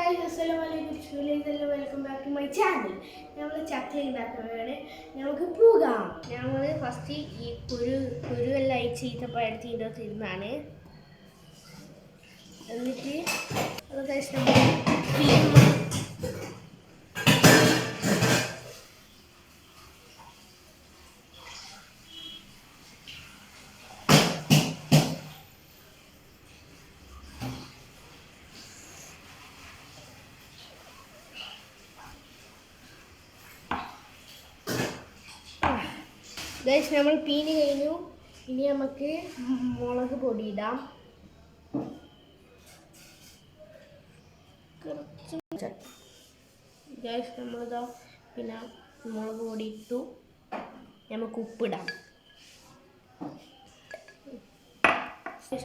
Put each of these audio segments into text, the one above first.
guys, assalamualaikum. Welcome back to my channel. നമ്മൾ ചക്ക ഉണ്ടാക്കുകയാണ്. നമുക്ക് പോകാം. നമ്മൾ ഫസ്റ്റ് ഈ കുരുവെല്ലാം അയച്ച് ഈത്തപ്പഴത്തി ഇരുന്നാണ്. എന്നിട്ട് അത് കഴിച്ച് ഗൈസ് നമ്മൾ പീനി കഴിഞ്ഞു. ഇനി നമുക്ക് മുളക് പൊടി ഇടാം. ഗൈസ് നമ്മളിതാ പിന്നെ മുളക് പൊടി ഇട്ടു. നമുക്ക് ഉപ്പിടാം.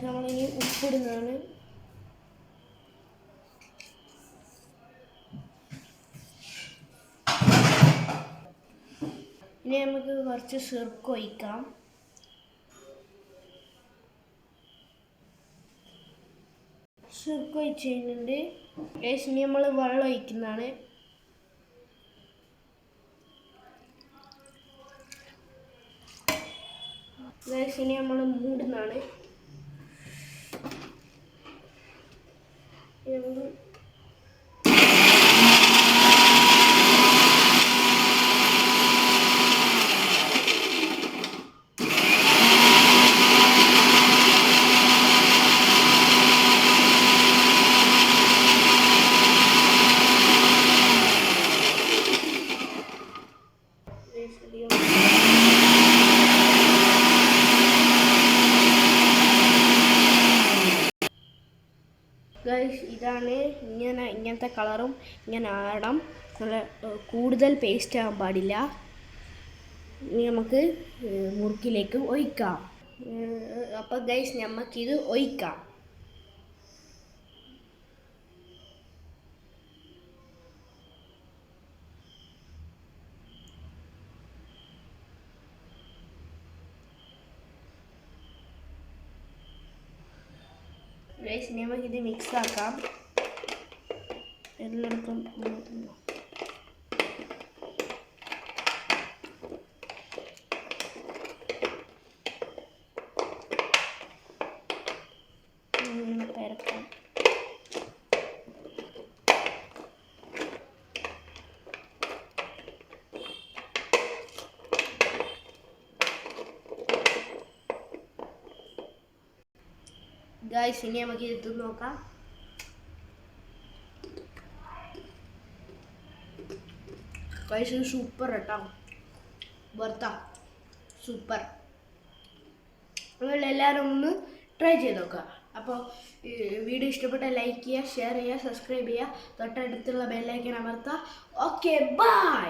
നമ്മളിനി ഉപ്പിടുന്നതാണ്. ഇനി നമുക്ക് കുറച്ച് സിർക്ക് ഒഴിക്കാം. സിർക്ക് ഒഴിച്ച് കഴിഞ്ഞിട്ടുണ്ട്. ഇനി നമ്മൾ വെള്ളം ഒഴിക്കുന്നതാണ്. ഇനി നമ്മൾ മൂടുന്നതാണ്. ഗൈസ് ഇതാണ് ഇങ്ങനത്തെ കളറും ഇങ്ങനെ ആടണം. നല്ല കൂടുതൽ പേസ്റ്റ് ആകാൻ പാടില്ല. ഇനി നമുക്ക് മുറുക്കിലേക്ക് ഒഴിക്കാം. അപ്പോൾ ഗൈസ് നമുക്കിത് ഒഴിക്കാം. ഗൈസ് നമുക്കിത് മിക്സ് ആക്കാം. എല്ലായിടത്തും പെരക്കാം. ഗൈസ് ഇനി നമുക്ക് ഇത് നോക്കാം. ഗൈസ് സൂപ്പർ കേട്ടോ, വർത്താ സൂപ്പർ. നിങ്ങളെല്ലാവരും ഒന്ന് ട്രൈ ചെയ്ത് നോക്കുക. അപ്പോൾ വീഡിയോ ഇഷ്ടപ്പെട്ടാൽ ലൈക്ക് ചെയ്യുക, ഷെയർ ചെയ്യുക, സബ്സ്ക്രൈബ് ചെയ്യുക, തൊട്ടടുത്തുള്ള ബെല്ലൈക്കൻ അമർത്തുക. Okay bye.